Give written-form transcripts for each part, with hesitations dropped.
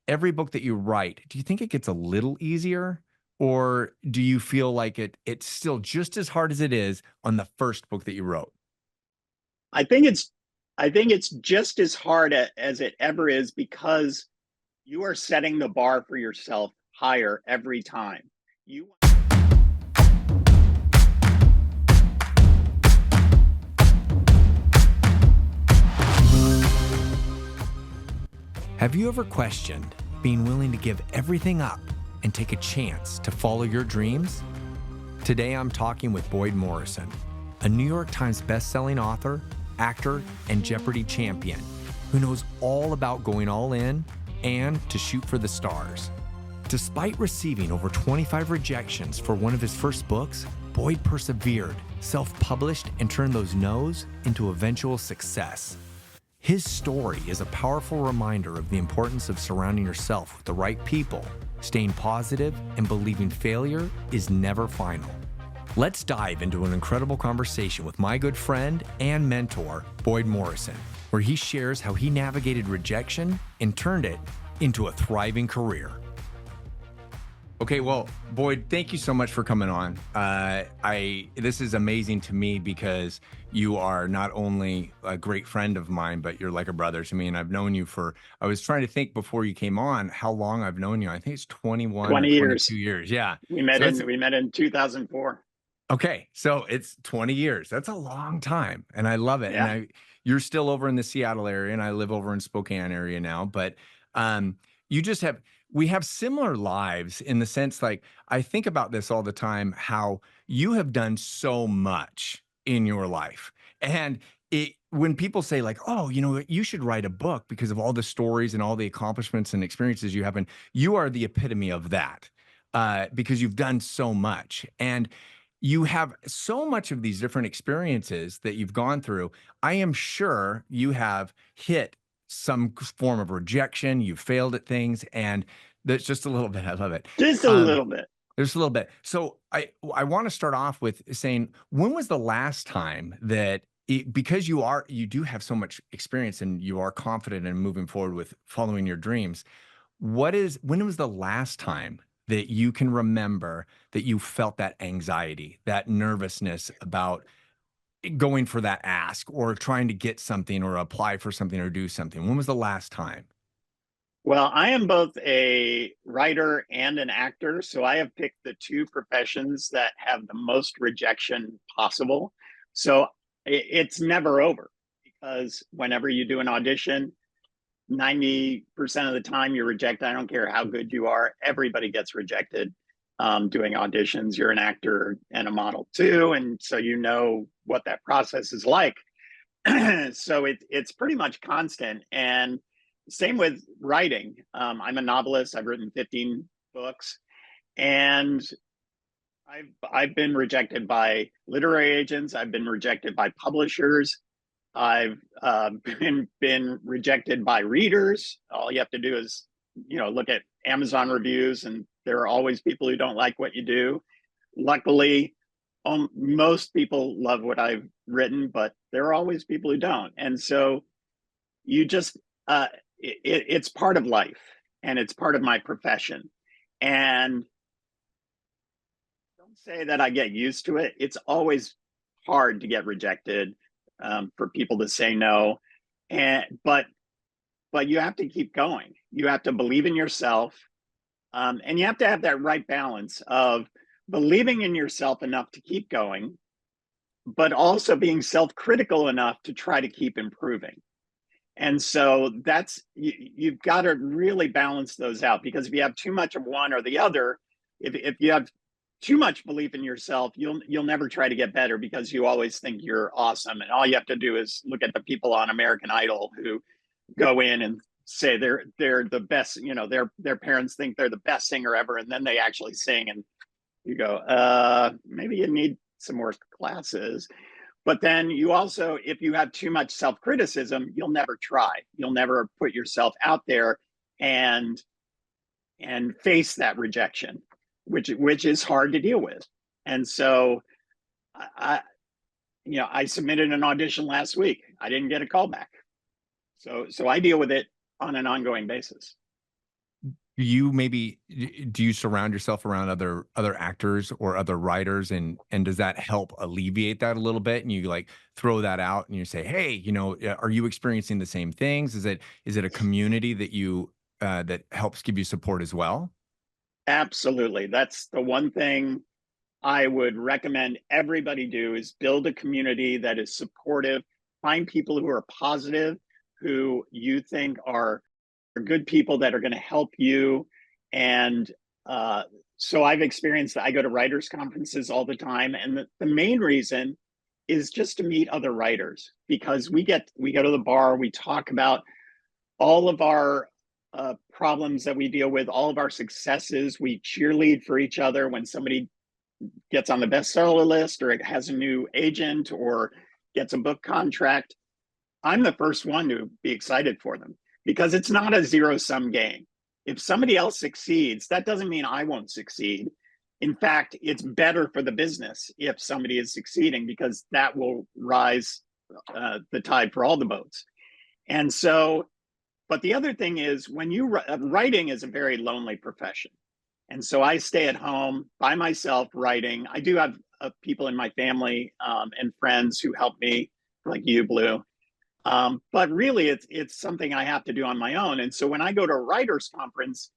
every book that you write, do you think it gets a little easier? Or do you feel like it's still just as hard as it is on the first book that you wrote? I think it's I think it's just as hard as it ever is because you are setting the bar for yourself higher every time. You Have you ever questioned being willing to give everything up and take a chance to follow your dreams? Today I'm talking with Boyd Morrison, a New York Times bestselling author, actor, and Jeopardy champion who knows all about going all in and to shoot for the stars. Despite receiving over 25 rejections for one of his first books, Boyd persevered, self-published, and turned those no's into eventual success. His story is a powerful reminder of the importance of surrounding yourself with the right people, staying positive, and believing failure is never final. Let's dive into an incredible conversation with my good friend and mentor, Boyd Morrison, where he shares how he navigated rejection and turned it into a thriving career. Okay, well, Boyd, thank you so much for coming on. This is amazing to me because you are not only a great friend of mine, but you're like a brother to me. And I've known you I was trying to think before you came on how long I've known you. I think it's 21 or 20 years. 22 years. Yeah. We met So it's in we met in 2004. okay. So it's 20 years. That's a long time. And I love it. Yeah. You're still over in the Seattle area and I live over in Spokane area now, but you just we have similar lives in the sense, like, I think about this all the time, how you have done so much in your life. And when people say, like, oh, you should write a book because of all the stories and all the accomplishments and experiences you have, and you are the epitome of that, because you've done so much. And you have so much of these different experiences that you've gone through. I am sure you have hit some form of rejection. You failed at things, and there's just a little bit. I love it. Just a Um, little bit. there's a little bit. So I want to start off with saying, when was the last time that because you do have so much experience and you are confident in moving forward with following your dreams, when was the last time that you can remember that you felt that anxiety, that nervousness about going for that ask or trying to get something or apply for something or do something? When was the last time? Well, I am both a writer and an actor, so I have picked the two professions that have the most rejection possible. So it's never over because whenever you do an audition, 90% of the time you're rejected. I don't care how good you are, everybody gets rejected doing auditions. You're an actor and a model too, and so you know what that process is like. So it's pretty much constant. And same with writing. I'm a novelist. I've written 15 books, and I've been rejected by literary agents. I've been rejected by publishers. I've been rejected by readers. All you have to do is, look at Amazon reviews, and there are always people who don't like what you do. Luckily, most people love what I've written, but there are always people who don't. And so you just, it's part of life, and it's part of my profession. And don't say that I get used to it. It's always hard to get rejected, for people to say no, but you have to keep going. You have to believe in yourself, and you have to have that right balance of believing in yourself enough to keep going, but also being self-critical enough to try to keep improving. And so you've got to really balance those out, because if you have too much of one or the other, if you have too much belief in yourself, you'll never try to get better, because you always think you're awesome, and all you have to do is look at the people on American Idol who go in and say they're the best. Their parents think they're the best singer ever, and then they actually sing, and you go, maybe you need some more classes. But then you also, if you have too much self-criticism, you'll never try. You'll never put yourself out there and face that rejection, which is hard to deal with. And so I submitted an audition last week. I didn't get a call back. So I deal with it on an ongoing basis. do you surround yourself around other actors or other writers, and does that help alleviate that a little bit? And you like throw that out and you say, hey, are you experiencing the same things? Is it a community that you that helps give you support as well? Absolutely. That's the one thing I would recommend everybody do is build a community that is supportive. Find people who are positive, who you think are good people that are going to help you. And uh, so I've experienced that. I go to writers' conferences all the time. And the main reason is just to meet other writers because we go to the bar, we talk about all of our problems that we deal with, all of our successes. We cheerlead for each other when somebody gets on the bestseller list or it has a new agent or gets a book contract. I'm the first one to be excited for them because it's not a zero sum game. If somebody else succeeds, that doesn't mean I won't succeed. In fact, it's better for the business if somebody is succeeding because that will rise the tide for all the boats. And so, but the other thing is when writing is a very lonely profession. And so I stay at home by myself writing. I do have people in my family and friends who help me, like you, Blue. But really, it's something I have to do on my own. And so when I go to a writers' conference,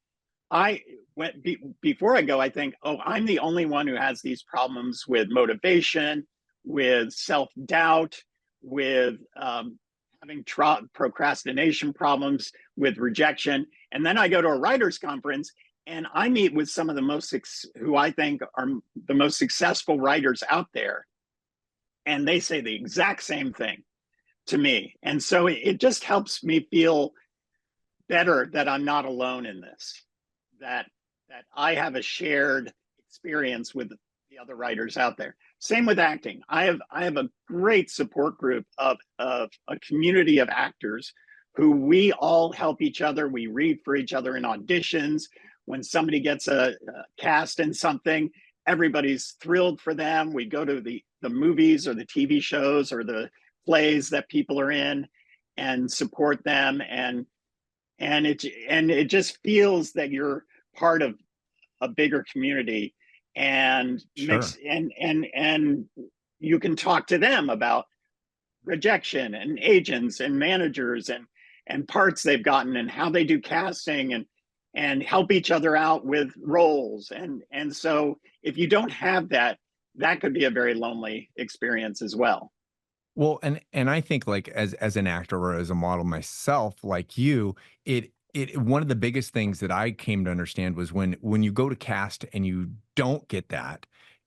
before I go, I think, oh, I'm the only one who has these problems with motivation, with self-doubt, with having procrastination problems, with rejection. And then I go to a writers' conference and I meet with some of the who I think are the most successful writers out there. And they say the exact same thing to me. And so it just helps me feel better that I'm not alone in this, that I have a shared experience with the other writers out there. Same with acting. I have a great support group of a community of actors who we all help each other. We read for each other in auditions. When somebody gets a cast in something, everybody's thrilled for them. We go to the movies or the TV shows or the plays that people are in and support them, and it just feels that you're part of a bigger community and Sure. and you can talk to them about rejection and agents and managers and parts they've gotten and how they do casting and help each other out with roles, and so if you don't have that, that could be a very lonely experience as well. Well, and I think like as an actor or as a model myself, like you, it one of the biggest things that I came to understand was when you go to cast and you don't get that,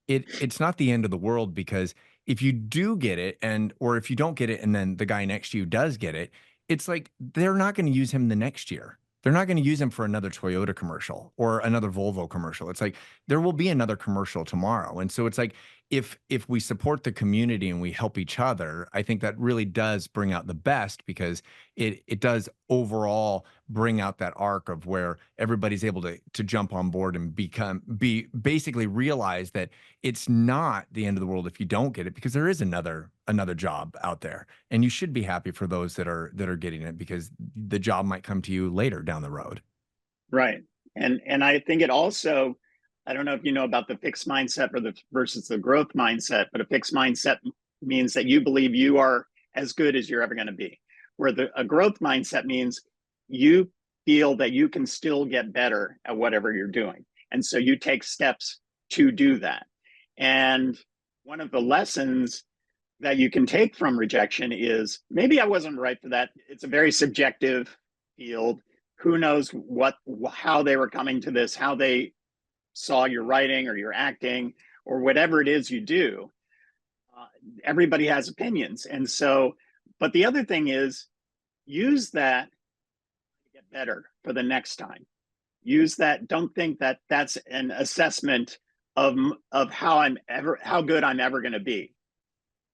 it's not the end of the world because if you do get it or if you don't get it and then the guy next to you does get it, it's like they're not going to use him the next year. They're not going to use him for another Toyota commercial or another Volvo commercial. It's like there will be another commercial tomorrow. And so it's like if we support the community and we help each other, I think that really does bring out the best because it does overall bring out that arc of where everybody's able to jump on board and basically realize that it's not the end of the world if you don't get it because there is another job out there and you should be happy for those that are getting it because the job might come to you later down the road. Right. And I think it also, I don't know if you know about the fixed mindset versus the growth mindset, but a fixed mindset means that you believe you are as good as you're ever going to be. Where a growth mindset means you feel that you can still get better at whatever you're doing. And so you take steps to do that. And one of the lessons that you can take from rejection is maybe I wasn't right for that. It's a very subjective field. Who knows how they were coming to this, how they saw your writing or your acting or whatever it is you do. Everybody has opinions. And so, but the other thing is use that to get better for the next time. Use that. Don't think that that's an assessment of how good I'm ever going to be.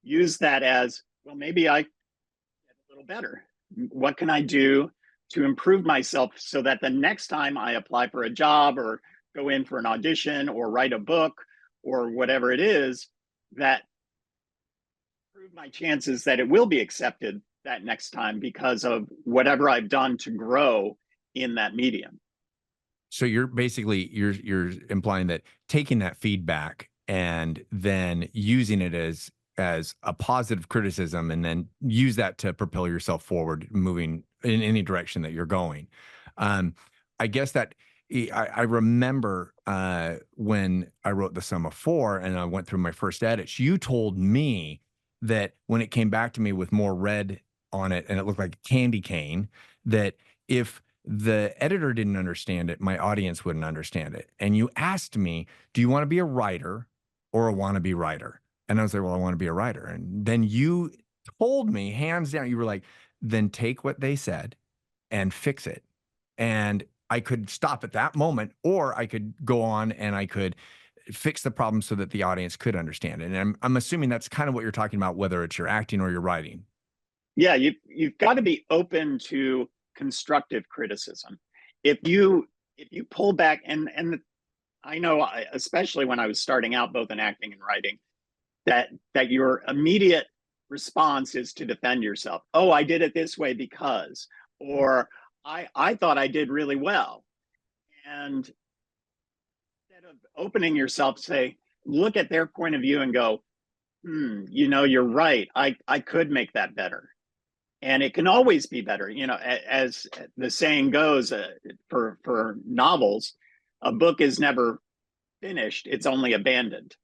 Use that as, well, maybe I get a little better. What can I do to improve myself so that the next time I apply for a job or go in for an audition or write a book or whatever it is, that improve my chances that it will be accepted that next time because of whatever I've done to grow in that medium. So you're basically you're implying that taking that feedback and then using it as a positive criticism, and then use that to propel yourself forward, moving in any direction that you're going. Um, I guess that I remember when I wrote The Sum of Four and I went through my first edits, you told me that when it came back to me with more red on it and it looked like a candy cane, that if the editor didn't understand it, my audience wouldn't understand it. And you asked me, do you want to be a writer or a wannabe writer? And I was like, well, I want to be a writer. And then you told me, hands down, you were like, then take what they said and fix it. And I could stop at that moment, or I could go on and I could fix the problem so that the audience could understand it. And I'm assuming that's kind of what you're talking about, whether it's your acting or your writing. Yeah, you've got to be open to constructive criticism. If you pull back, and I know, especially when I was starting out both in acting and writing, that your immediate response is to defend yourself. Oh, I did it this way because, or I thought I did really well. And instead of opening yourself, say, look at their point of view and go, you're right. I could make that better. And it can always be better. As the saying goes, for novels, a book is never finished, it's only abandoned,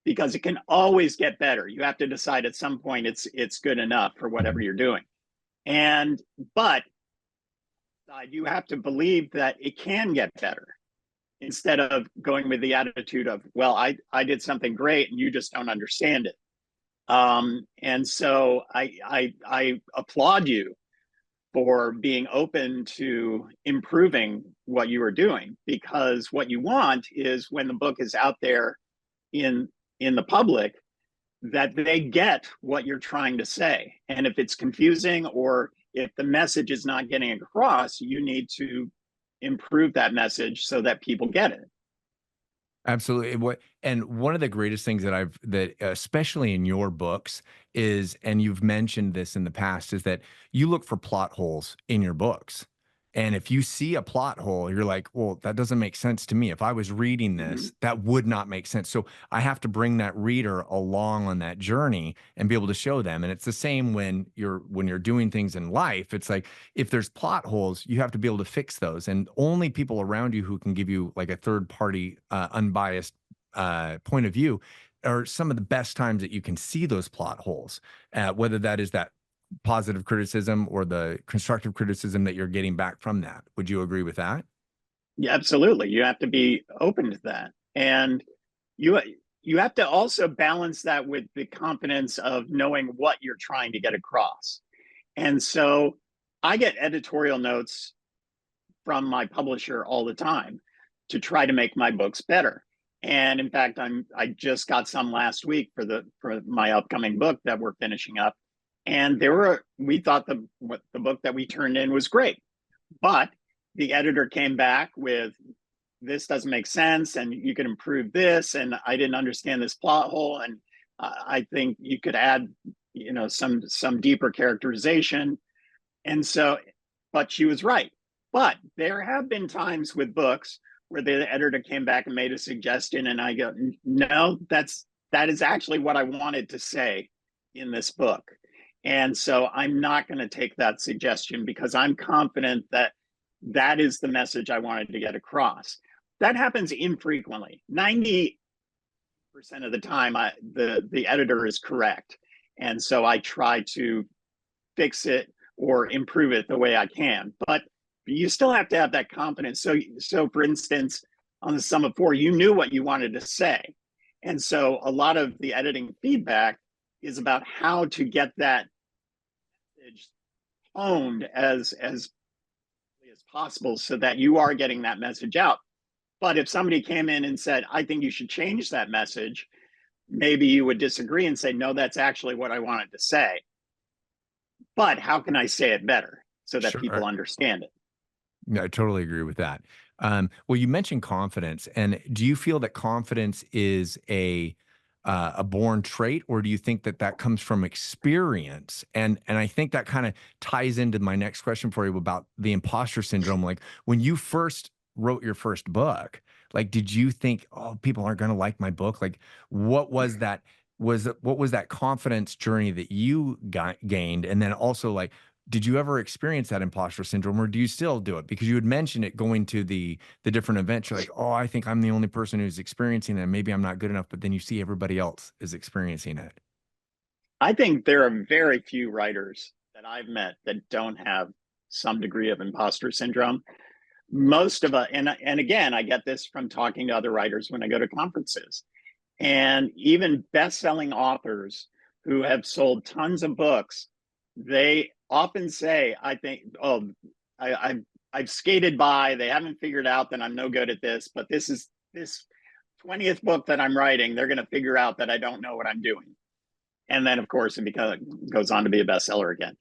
because it can always get better. You have to decide at some point it's good enough for whatever you're doing. But you have to believe that it can get better, instead of going with the attitude of, well, I did something great and you just don't understand it. And so I applaud you for being open to improving what you are doing, because what you want is, when the book is out there in the public, that they get what you're trying to say. And if it's confusing, or if the message is not getting across, you need to improve that message so that people get it. Absolutely. And one of the greatest things that especially in your books is, and you've mentioned this in the past, is that you look for plot holes in your books. And if you see a plot hole, you're like, well, that doesn't make sense to me. If I was reading Mm-hmm. this, that would not make sense. So I have to bring that reader along on that journey and be able to show them. And it's the same when you're doing things in life. It's like, if there's plot holes, you have to be able to fix those. And only people around you who can give you like a third party, unbiased point of view are some of the best times that you can see those plot holes, whether that is that positive criticism or the constructive criticism that you're getting back from that. Would you agree with that? Yeah, absolutely. You have to be open to that. And you you have to also balance that with the confidence of knowing what you're trying to get across. And so I get editorial notes from my publisher all the time to try to make my books better. And in fact, I just got some last week for my upcoming book that we're finishing up. And we thought the book that we turned in was great, but the editor came back with, this doesn't make sense and you can improve this, and I didn't understand this plot hole, and I think you could add some deeper characterization. And so, but she was right. But there have been times with books where the editor came back and made a suggestion, and I go, no, that is actually what I wanted to say in this book. And so I'm not going to take that suggestion, because I'm confident that that is the message I wanted to get across. That happens infrequently. 90% of the time, the editor is correct. And so I try to fix it or improve it the way I can. But you still have to have that confidence. So for instance, on the Sum of Four, you knew what you wanted to say. And so a lot of the editing feedback is about how to get that message honed as possible, so that you are getting that message out. But if somebody came in and said, I think you should change that message, maybe you would disagree and say, no, that's actually what I wanted to say. But how can I say it better so that people Sure. understand it? Yeah, I totally agree with that. Well, you mentioned confidence, and do you feel that confidence is a born trait, or do you think that that comes from experience? And I think that kind of ties into my next question for you about the imposter syndrome. Like when you first wrote your first book, like, did you think, oh, people aren't going to like my book? Like, what was that? What was that confidence journey that you gained? And then also, like, did you ever experience that imposter syndrome, or do you still do it? Because you had mentioned it going to the different events. You're like, oh, I think I'm the only person who's experiencing it. Maybe I'm not good enough. But then you see everybody else is experiencing it. I think there are very few writers that I've met that don't have some degree of imposter syndrome. Most of us, and again, I get this from talking to other writers when I go to conferences, and even best-selling authors who have sold tons of books, they often say, "I think, oh, I've skated by. They haven't figured out that I'm no good at this, but this 20th book that I'm writing. They're going to figure out that I don't know what I'm doing." And then, of course, it goes on to be a bestseller again.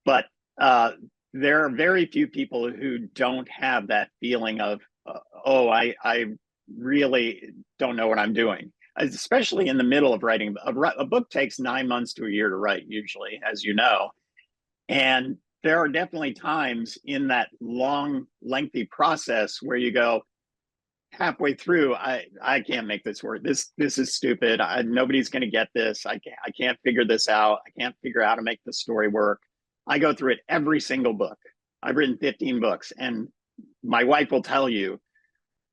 But there are very few people who don't have that feeling of, oh, I really don't know what I'm doing. Especially in the middle of writing a book takes 9 months to a year to write, usually, as you know. And there are definitely times in that long, lengthy process where you go, halfway through, I can't make this work. This is stupid. Nobody's going to get this. I can't figure this out. I can't figure out how to make the story work. I go through it every single book. I've written 15 books, and my wife will tell you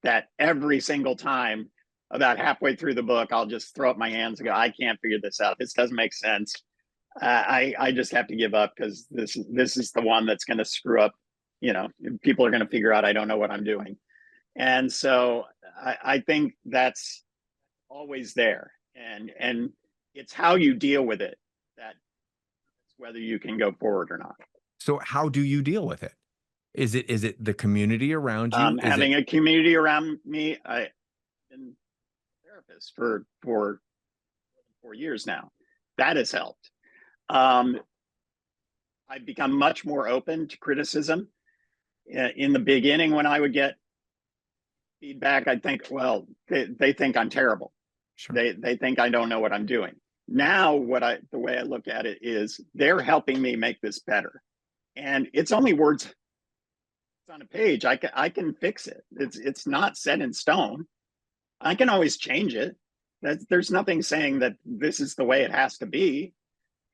that every single time, about halfway through the book, I'll just throw up my hands and go, I can't figure this out. This doesn't make sense. I just have to give up because this is the one that's going to screw up. You know, people are going to figure out I don't know what I'm doing. And so I think that's always there. And it's how you deal with it that whether you can go forward or not. So how do you deal with it? Is it the community around you? Is Having it a community around me, I've been a therapist for 4 years now. That has helped. I've become much more open to criticism. In the beginning, when I would get feedback, I think, well, they think I'm terrible. sure? They think I don't know what I'm doing. Now, the way I look at it is they're helping me make this better, and it's only words on a page. I can fix it. It's not set in stone. I can always change it. There's nothing saying that this is the way it has to be.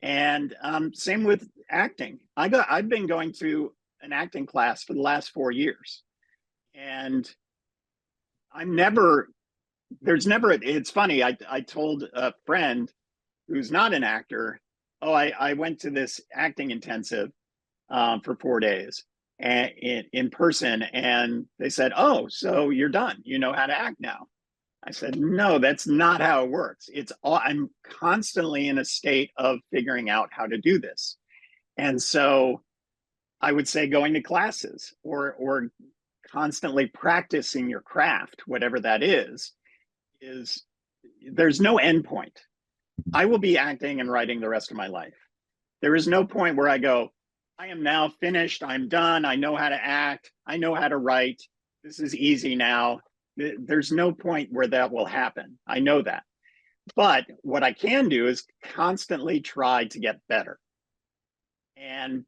And same with acting. I've been going to an acting class for the last 4 years, and it's funny. I told a friend who's not an actor, oh, I went to this acting intensive for 4 days and in person, and they said, oh, so you're done. You know how to act now. I said, no, that's not how it works. I'm constantly in a state of figuring out how to do this. And so I would say going to classes or constantly practicing your craft, whatever that is there's no end point. I will be acting and writing the rest of my life. There is no point where I go, I am now finished. I'm done. I know how to act. I know how to write. This is easy now. There's no point where that will happen. I know that. But what I can do is constantly try to get better. And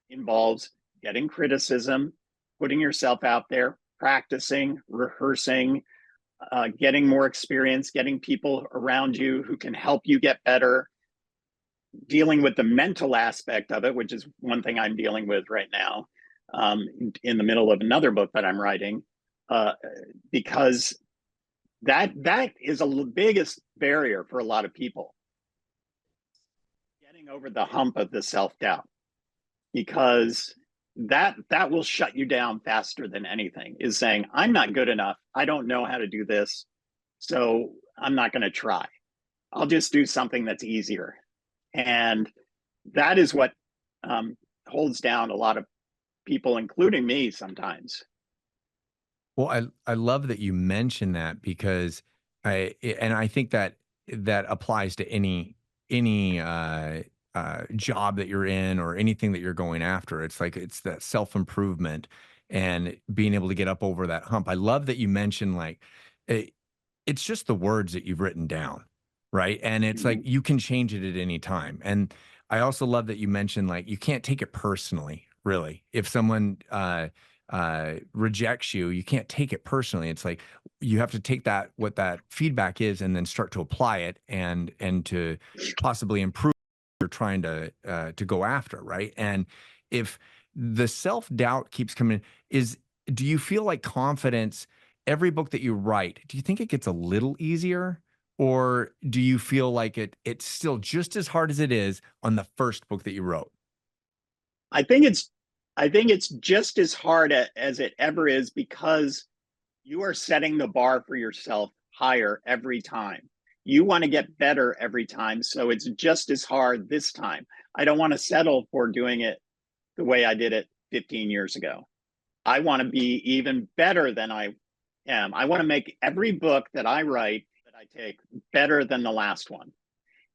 involves getting criticism, putting yourself out there, practicing, rehearsing, getting more experience, getting people around you who can help you get better, dealing with the mental aspect of it, which is one thing I'm dealing with right now in the middle of another book that I'm writing, because that is the biggest barrier for a lot of people, getting over the hump of the self-doubt, because that will shut you down faster than anything, is saying, I'm not good enough. I don't know how to do this. So I'm not going to try. I'll just do something that's easier. And that is what holds down a lot of people, including me sometimes. Well, I love that you mentioned that, because I think that that applies to any job that you're in or anything that you're going after. It's like it's that self-improvement and being able to get up over that hump. I love that you mentioned, like, it, it's just the words that you've written down, right? And it's like Mhm. you can change it at any time. And I also love that you mentioned, like, you can't take it personally, really. If someone rejects you, you can't take it personally. It's like you have to take that, what that feedback is, and then start to apply it and to possibly improve what you're trying to go after, right? And if the self-doubt keeps coming, do you feel like confidence, every book that you write, do you think it gets a little easier? Or do you feel like it's still just as hard as it is on the first book that you wrote? I think it's I think it's just as hard as it ever is, because you are setting the bar for yourself higher every time. You want to get better every time, so it's just as hard this time. I don't want to settle for doing it the way I did it 15 years ago. I want to be even better than I am. I want to make every book that I write, that I take, better than the last one.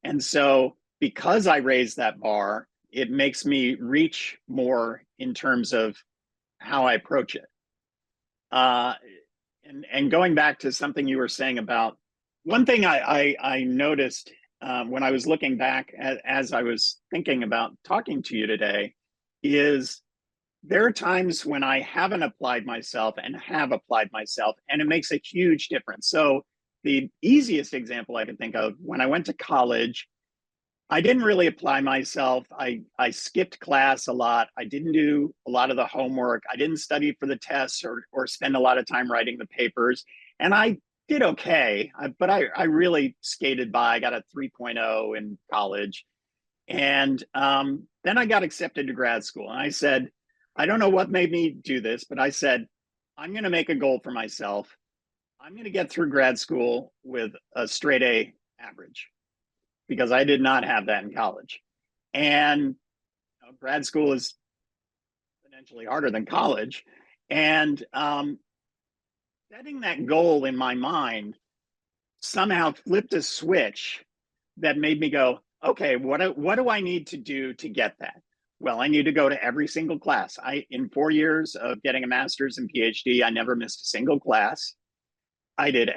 And so, because I raised that bar, it makes me reach more in terms of how I approach it. Uh, and going back to something you were saying about, one thing I noticed when I was looking back as I was thinking about talking to you today, is there are times when I haven't applied myself and have applied myself, and it makes a huge difference. So the easiest example I can think of, when I went to college, I didn't really apply myself. I skipped class a lot. I didn't do a lot of the homework. I didn't study for the tests or spend a lot of time writing the papers. And I did okay, but I really skated by. I got a 3.0 in college. And then I got accepted to grad school. And I said, I don't know what made me do this, but I said, I'm going to make a goal for myself. I'm going to get through grad school with a straight A average, because I did not have that in college. And grad school is exponentially harder than college. And setting that goal in my mind somehow flipped a switch that made me go, okay, what do I need to do to get that? Well, I need to go to every single class. In 4 years of getting a master's and PhD, I never missed a single class. I did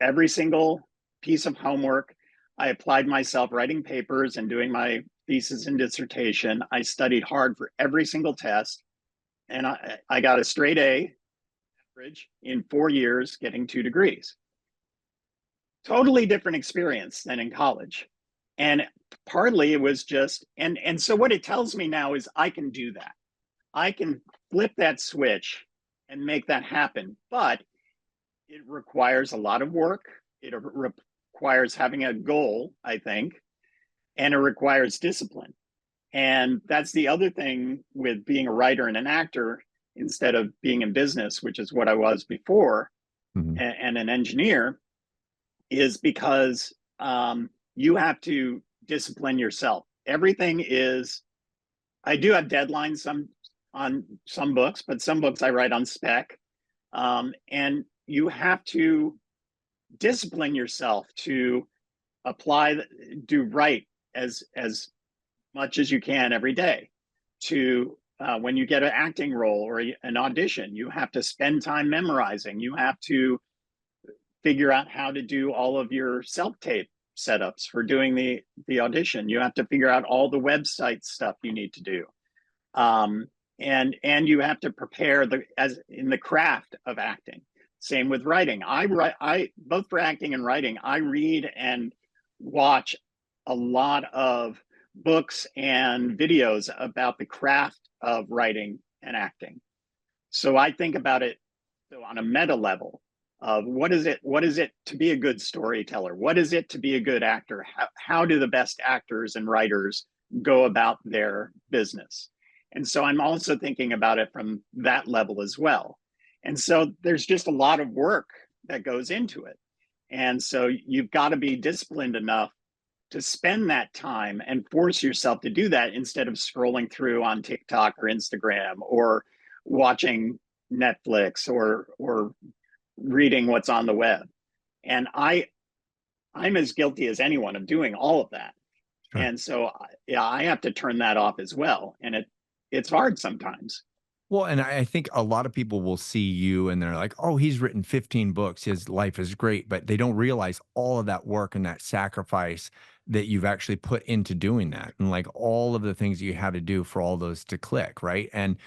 every single piece of homework. I applied myself writing papers and doing my thesis and dissertation. I studied hard for every single test, and I got a straight A average in 4 years, getting 2 degrees. Totally different experience than in college. And partly it was just, and so what it tells me now is I can do that. I can flip that switch and make that happen. But it requires a lot of work. It requires having a goal, I think, and it requires discipline. And that's the other thing with being a writer and an actor instead of being in business, which is what I was before, Mhm. and an engineer, is because you have to discipline yourself. Everything is, I do have deadlines on some books, but some books I write on spec. And you have to discipline yourself to do right as much as you can every day. To when you get an acting role or an audition, you have to spend time memorizing. You have to figure out how to do all of your self-tape setups for doing the audition. You have to figure out all the website stuff you need to do. And you have to prepare as in the craft of acting. Same with writing. I both for acting and writing, I read and watch a lot of books and videos about the craft of writing and acting. So I think about it on a meta level of what is it to be a good storyteller? What is it to be a good actor? How do the best actors and writers go about their business? And so I'm also thinking about it from that level as well. And so there's just a lot of work that goes into it. And so you've got to be disciplined enough to spend that time and force yourself to do that instead of scrolling through on TikTok or Instagram or watching Netflix or reading what's on the web. And I'm as guilty as anyone of doing all of that. Sure. And so yeah, I have to turn that off as well. And it's hard sometimes. Well, and I think a lot of people will see you and they're like, oh, he's written 15 books. His life is great. But they don't realize all of that work and that sacrifice that you've actually put into doing that. And like all of the things you had to do for all those to click. Right. And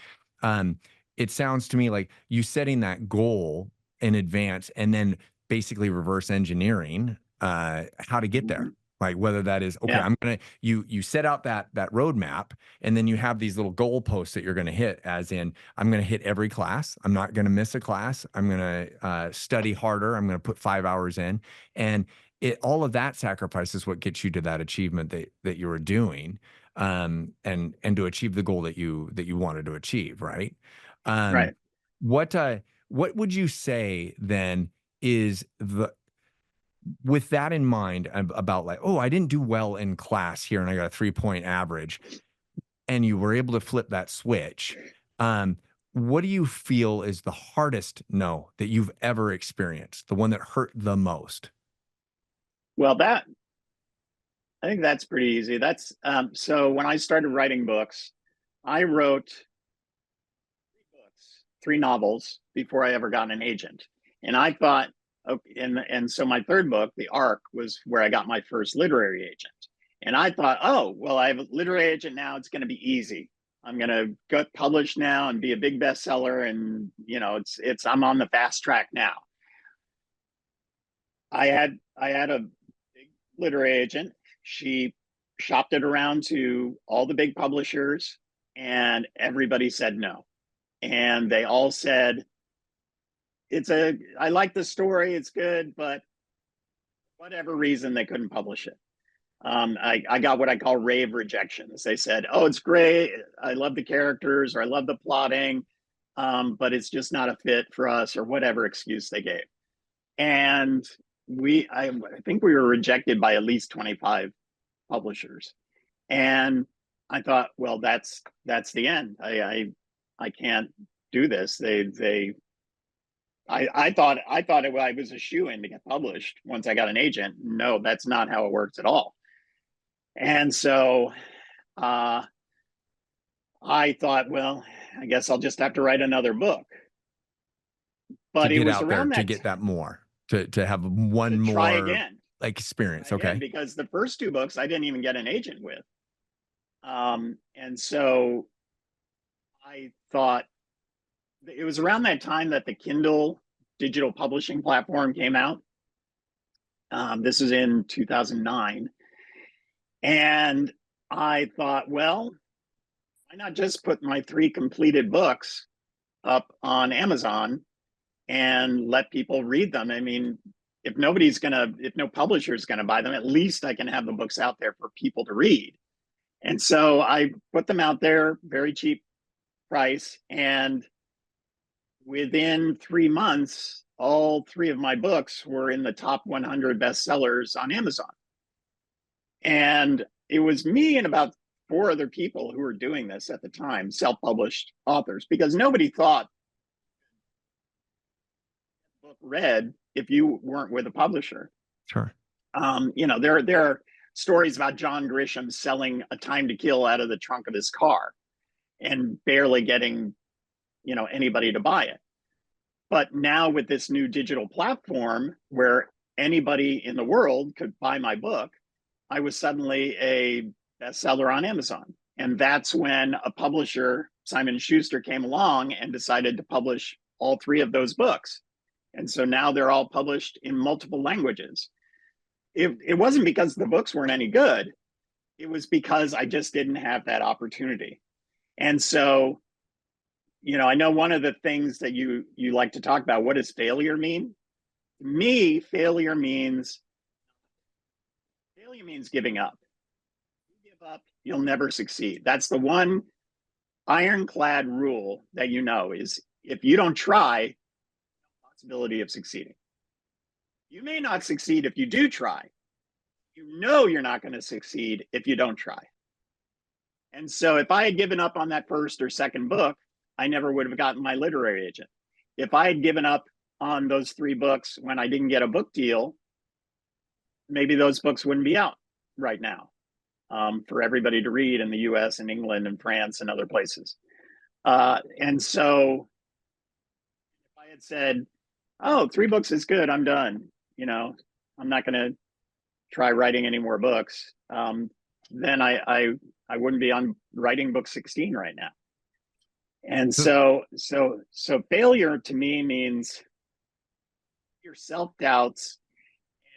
um, it sounds to me like you setting that goal in advance and then basically reverse engineering how to get there. Mhm. Like whether that is okay, Yeah, I'm gonna you set out that roadmap, and then you have these little goalposts that you're gonna hit. As in, I'm gonna hit every class. I'm not gonna miss a class. I'm gonna study harder. I'm gonna put 5 hours in, and all of that sacrifice is what gets you to that achievement that you were doing, and to achieve the goal that you wanted to achieve, right? Um, right. what what would you say then is with that in mind about like, oh, I didn't do well in class here and I got a 3-point average, and you were able to flip that switch. Um, what do you feel is the hardest no that you've ever experienced? The one that hurt the most? Well, I think that's pretty easy. That's so when I started writing books, I wrote 3 books, 3 novels before I ever got an agent. And I thought, okay, and so my third book, The Ark, was where I got my first literary agent. And I thought, oh, well, I have a literary agent now. It's going to be easy. I'm going to get published now and be a big bestseller. And, I'm on the fast track now. I had a big literary agent. She shopped it around to all the big publishers, and everybody said no. And they all said, I like the story, it's good, but whatever reason they couldn't publish it. I got what I call rave rejections. They said, oh, it's great, I love the characters, or I love the plotting, but it's just not a fit for us, or whatever excuse they gave. And I think we were rejected by at least 25 publishers. And I thought, well, that's the end. I can't do this. I was a shoe-in to get published once I got an agent. No, that's not how it works at all. And so uh, I thought, well, I guess I'll just have to write another book. To But it get was out there around to that get that time more, to have to one try more again, like experience. Okay. because the first 2 books I didn't even get an agent with. And so I thought it was around that time that the Kindle digital publishing platform came out. This is in 2009. And I thought, well, why not just put my 3 completed books up on Amazon and let people read them? I mean, if no publisher's gonna buy them, at least I can have the books out there for people to read. And so I put them out there, very cheap price, and within 3 months, all 3 of my books were in the top 100 bestsellers on Amazon. And it was me and about 4 other people who were doing this at the time, self-published authors, because nobody thought book read if you weren't with a publisher. Sure. There are stories about John Grisham selling A Time to Kill out of the trunk of his car and barely getting, anybody to buy it. But now with this new digital platform where anybody in the world could buy my book, I was suddenly a bestseller on Amazon. And that's when a publisher, Simon & Schuster, came along and decided to publish all 3 of those books. And so now they're all published in multiple languages. It wasn't because the books weren't any good. It was because I just didn't have that opportunity. And so, I know one of the things that you like to talk about, what does failure mean? To me, failure means giving up. If you give up, you'll never succeed. That's the one ironclad rule that is if you don't try, possibility of succeeding. You may not succeed if you do try. You're not going to succeed if you don't try. And so if I had given up on that first or second book, I never would have gotten my literary agent. If I had given up on those 3 books when I didn't get a book deal, maybe those books wouldn't be out right now for everybody to read in the US and England and France and other places. And so if I had said, oh, 3 books is good, I'm done, I'm not going to try writing any more books, then I wouldn't be on writing book 16 right now. And so failure to me means your self-doubts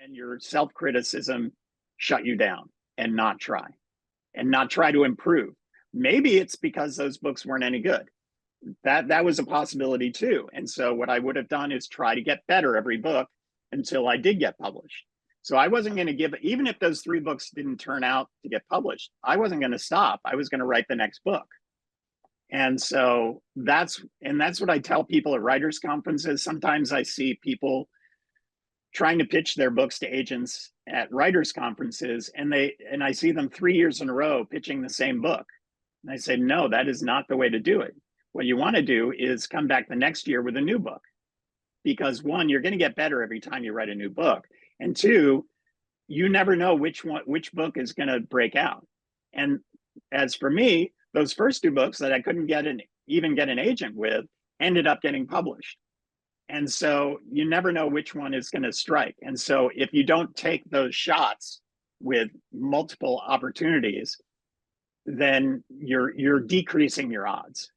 and your self-criticism shut you down and not try to improve. Maybe it's because those books weren't any good. That was a possibility too. And so what I would have done is try to get better every book until I did get published. So I wasn't going to give, even if those 3 books didn't turn out to get published, I wasn't going to stop. I was going to write the next book. And so that's what I tell people at writers' conferences. Sometimes I see people trying to pitch their books to agents at writers' conferences, and I see them 3 years in a row pitching the same book. And I say, no, that is not the way to do it. What you want to do is come back the next year with a new book, because 1, you're going to get better every time you write a new book, and 2, you never know which book is going to break out. And as for me, those first 2 books that I couldn't even get an agent with ended up getting published. And so you never know which one is going to strike. And so if you don't take those shots with multiple opportunities, then you're decreasing your odds.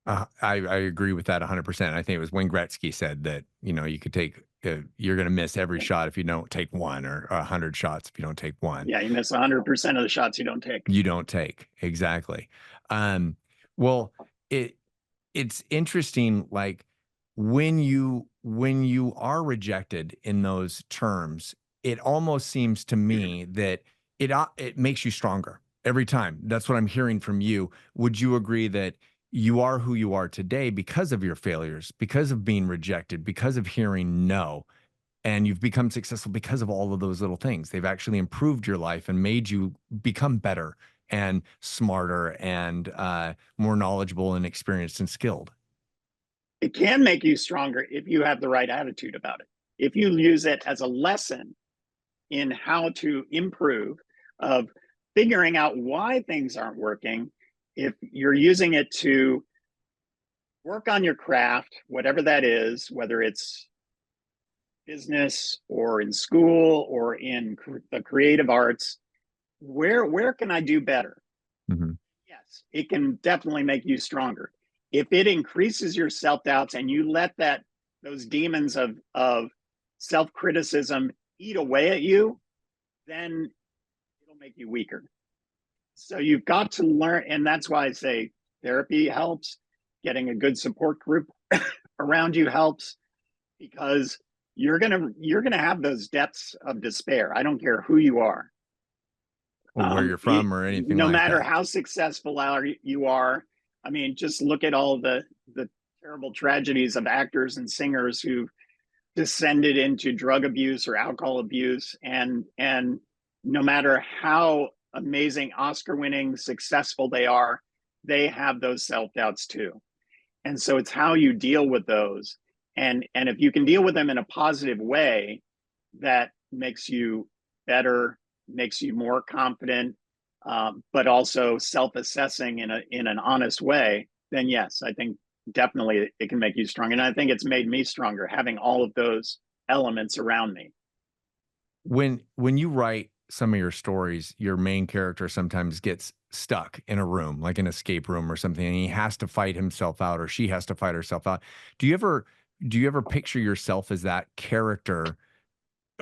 I agree with that 100%. I think it was Wayne Gretzky said that, you could take, you're going to miss every shot if you don't take one, or 100 shots if you don't take one. Yeah, you miss 100% of the shots you don't take. You don't take. Exactly. Well, it's interesting, like when you are rejected in those terms, it almost seems to me that it makes you stronger every time. That's what I'm hearing from you. Would you agree that you are who you are today because of your failures, because of being rejected, because of hearing no, and you've become successful because of all of those little things? They've actually improved your life and made you become better and smarter and more knowledgeable and experienced and skilled. It can make you stronger if you have the right attitude about it. If you use it as a lesson in how to improve, of figuring out why things aren't working, if you're using it to work on your craft, whatever that is, whether it's business or in school or in the creative arts, where can I do better? Mm-hmm. Yes, it can definitely make you stronger. If it increases your self-doubts and you let those demons of self-criticism eat away at you, then it'll make you weaker. So you've got to learn, and that's why I say therapy helps. Getting a good support group around you helps, because you're gonna have those depths of despair. I don't care who you are, or where you're from, or anything no like matter that. how successful you are. I mean, just look at all the terrible tragedies of actors and singers who descended into drug abuse or alcohol abuse, and no matter how amazing, Oscar-winning, successful they are, they have those self-doubts too. And so it's how you deal with those. And if you can deal with them in a positive way, that makes you better, makes you more confident, but also self-assessing in an honest way, then yes, I think definitely it can make you stronger. And I think it's made me stronger, having all of those elements around me. When you write some of your stories, your main character sometimes gets stuck in a room, like an escape room or something, and he has to fight himself out, or she has to fight herself out. Do you ever picture yourself as that character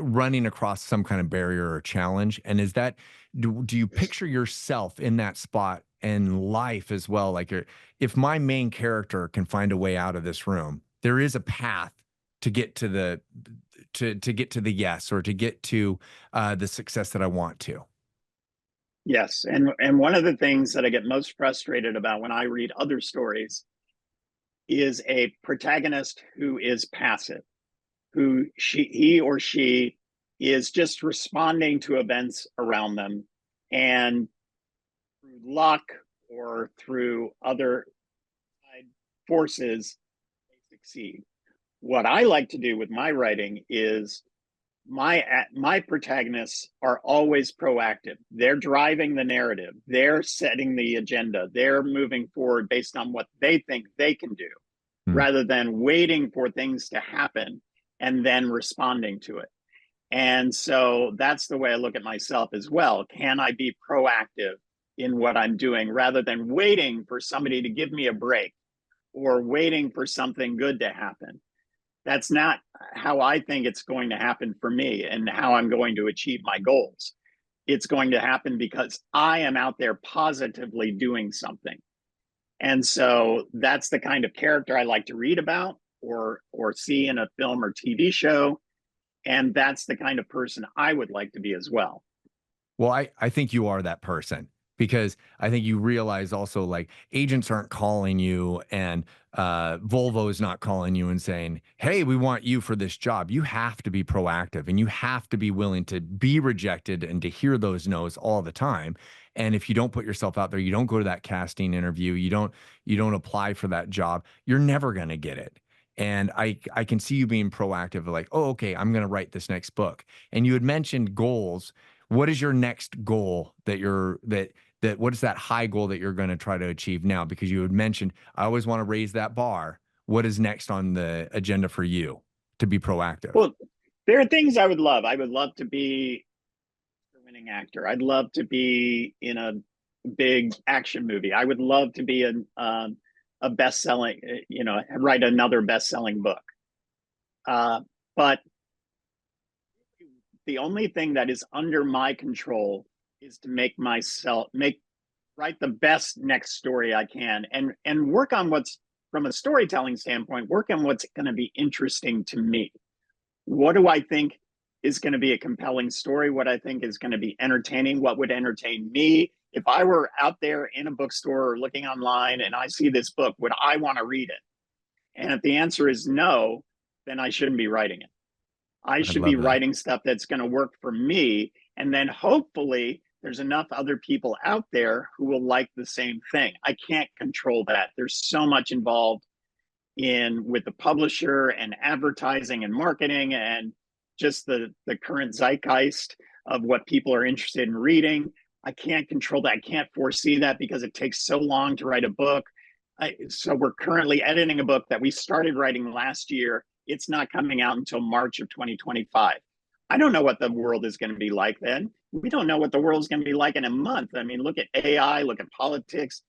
running across some kind of barrier or challenge? And is that, do you picture yourself in that spot in life as well? Like, if my main character can find a way out of this room, there is a path to get to the get to the yes, or to get to the success that I want to. Yes, and one of the things that I get most frustrated about when I read other stories is a protagonist who is passive, who he or she is just responding to events around them, and through luck or through other forces, they succeed. What I like to do with my writing is my protagonists are always proactive. They're driving the narrative. They're setting the agenda. They're moving forward based on what they think they can do, rather than waiting for things to happen and then responding to it. And so that's the way I look at myself as well. Can I be proactive in what I'm doing rather than waiting for somebody to give me a break or waiting for something good to happen. That's not how I think it's going to happen for me and how I'm going to achieve my goals. It's going to happen because I am out there positively doing something. And so that's the kind of character I like to read about or see in a film or TV show. And that's the kind of person I would like to be as well. Well, I think you are that person, because I think you realize also, like, agents aren't calling you, and Volvo is not calling you and saying, hey, we want you for this job. You have to be proactive, and you have to be willing to be rejected and to hear those no's all the time. And if you don't put yourself out there, you don't go to that casting interview, you don't apply for that job, you're never going to get it. And I can see you being proactive, like, oh, okay, I'm going to write this next book. And you had mentioned goals. What is your next goal that what is that high goal that you're going to try to achieve now? Because you had mentioned, I always want to raise that bar. What is next on the agenda for you to be proactive? Well, there are things I would love. I would love to be a winning actor. I'd love to be in a big action movie. I would love to be a best-selling, write another best-selling book. But the only thing that is under my control is to write the best next story I can, and work on what's, from a storytelling standpoint, work on what's going to be interesting to me. What do I think is going to be a compelling story? What I think is going to be entertaining? What would entertain me? If I were out there in a bookstore or looking online and I see this book, would I want to read it? And if the answer is no, then I shouldn't be writing it. I I should be love that. writing stuff that's going to work for me. And then hopefully there's enough other people out there who will like the same thing. I can't control that. There's so much involved with the publisher and advertising and marketing and just the current zeitgeist of what people are interested in reading. I can't control that. I can't foresee that because it takes so long to write a book. So we're currently editing a book that we started writing last year. It's not coming out until March of 2025. I don't know what the world is going to be like then. We don't know what the world is going to be like in a month. I mean, look at AI, look at politics.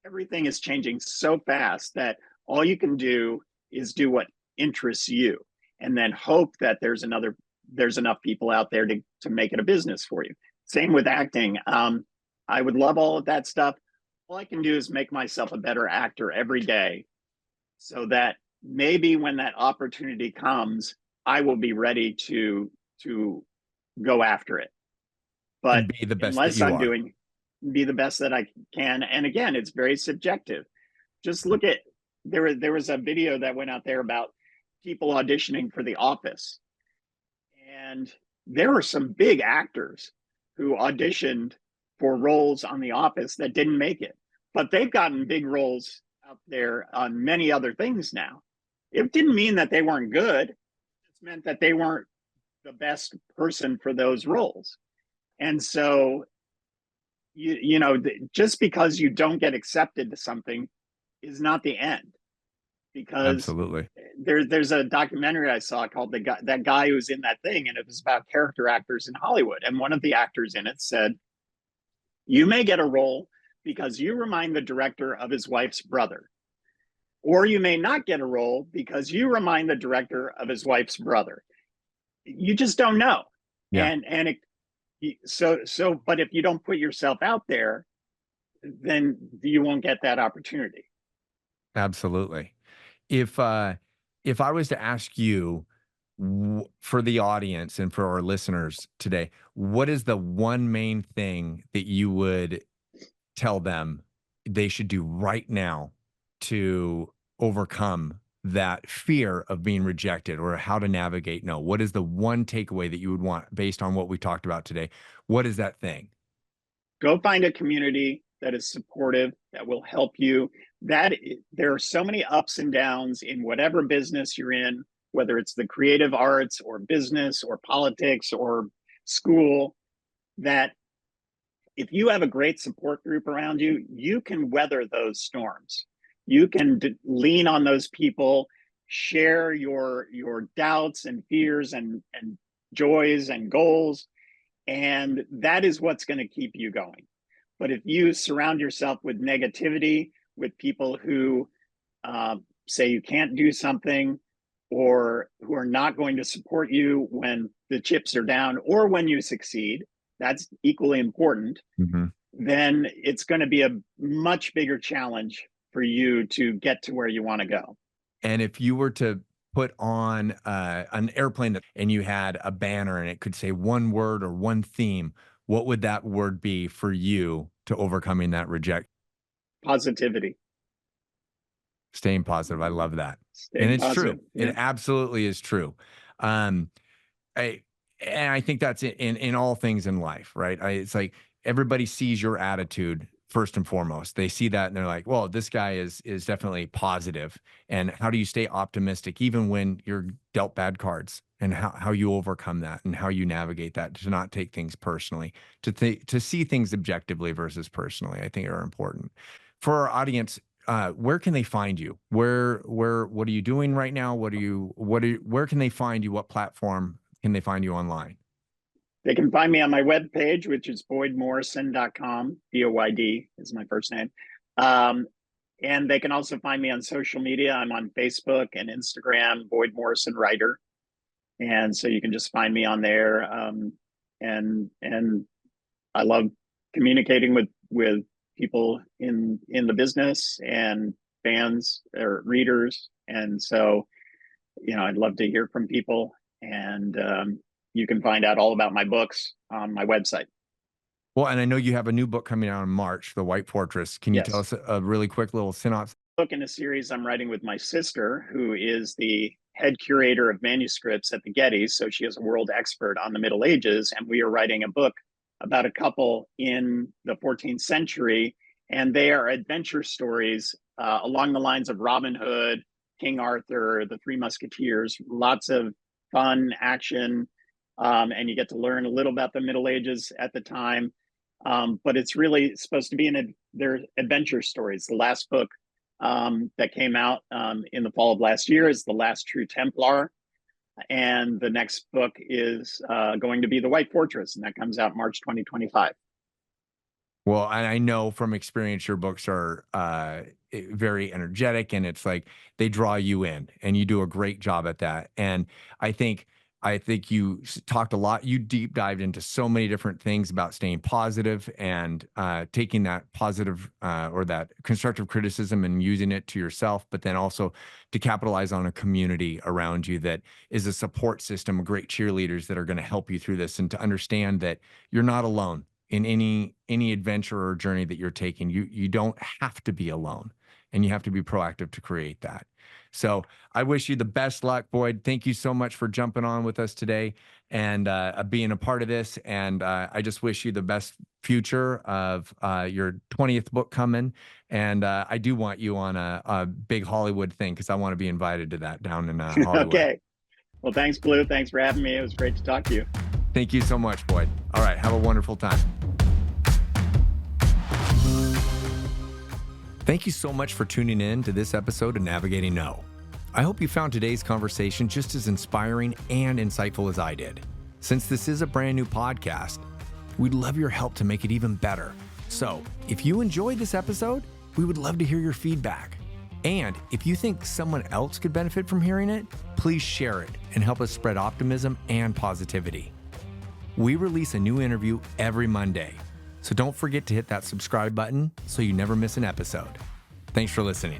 Everything is changing so fast that all you can do is do what interests you, and then hope that there's enough people out there to make it a business for you. Same with acting. I would love all of that stuff. All I can do is make myself a better actor every day so that maybe when that opportunity comes, I will be ready to go after it. But And be the best that unless you I'm are. doing be the best that I can, and again, it's very subjective. Just look at there was a video that went out there about people auditioning for The Office, and there were some big actors who auditioned for roles on The Office that didn't make it, but they've gotten big roles out there on many other things now. It didn't mean that they weren't good. It meant that they weren't the best person for those roles. And so, just because you don't get accepted to something is not the end. Because Absolutely. there's a documentary I saw called that guy who's in that thing, and it was about character actors in Hollywood. And one of the actors in it said, "You may get a role because you remind the director of his wife's brother, or you may not get a role because you remind the director of his wife's brother. You just don't know." Yeah, And but if you don't put yourself out there, then you won't get that opportunity. absolutely. If if I was to ask you, for the audience and for our listeners today, what is the one main thing that you would tell them they should do right now to overcome that fear of being rejected, or how to navigate no? What is the one takeaway that you would want based on what we talked about today? What is that thing? Go find a community that is supportive, that will help you. That there are so many ups and downs in whatever business you're in, whether it's the creative arts or business or politics or school, that if you have a great support group around you, you can weather those storms. You can lean on those people, share your doubts and fears and joys and goals, and that is what's going to keep you going. But if you surround yourself with negativity, with people who say you can't do something, or who are not going to support you when the chips are down or when you succeed, that's equally important, then it's going to be a much bigger challenge for you to get to where you want to go. And if you were to put on an airplane and you had a banner and it could say one word or one theme, what would that word be for you to overcoming that rejection? Positivity. Staying positive. I love that. Staying And it's positive. true. Yeah. It absolutely is true. Um, I and I think that's in all things in life, right? It's like everybody sees your attitude first and foremost. They see that and they're like, "Well, this guy is definitely positive." And how do you stay optimistic even when you're dealt bad cards? And how you overcome that and how you navigate that to not take things personally, to see things objectively versus personally, I think are important. For our audience, where can they find you? What are you doing right now? Where can they find you? What platform can they find you online? They can find me on my webpage, which is boydmorrison.com. Boyd is my first name. And they can also find me on social media. I'm on Facebook and Instagram, Boyd Morrison Writer. And so you can just find me on there. And I love communicating with people in the business and fans or readers. And so, I'd love to hear from people. And you can find out all about my books on my website. Well, and I know you have a new book coming out in March, The White Fortress. Can you tell Yes. us a really quick little synopsis? Book in a series I'm writing with my sister, who is the head curator of manuscripts at the Getty. So she is a world expert on the Middle Ages. And we are writing a book about a couple in the 14th century. And they are adventure stories along the lines of Robin Hood, King Arthur, the Three Musketeers, lots of fun action. And you get to learn a little about the Middle Ages at the time. But it's really supposed to be they're adventure stories. The last book that came out in the fall of last year is The Last True Templar. And the next book is going to be The White Fortress, and that comes out March 2025. Well, I know from experience your books are very energetic, and it's like they draw you in, and you do a great job at that. And I think you talked a lot. You deep dived into so many different things about staying positive and taking that positive or that constructive criticism and using it to yourself, but then also to capitalize on a community around you that is a support system of great cheerleaders that are going to help you through this, and to understand that you're not alone in any adventure or journey that you're taking. You don't have to be alone, and you have to be proactive to create that. So I wish you the best luck, Boyd. Thank you so much for jumping on with us today and being a part of this. And I just wish you the best future of your 20th book coming. And I do want you on a big Hollywood thing, because I want to be invited to that down in Hollywood. Okay. Well, thanks, Blue. Thanks for having me. It was great to talk to you. Thank you so much, Boyd. All right. Have a wonderful time. Thank you so much for tuning in to this episode of Navigating No. I hope you found today's conversation just as inspiring and insightful as I did. Since this is a brand new podcast, we'd love your help to make it even better. So if you enjoyed this episode, we would love to hear your feedback. And if you think someone else could benefit from hearing it, please share it and help us spread optimism and positivity. We release a new interview every Monday, so don't forget to hit that subscribe button so you never miss an episode. Thanks for listening.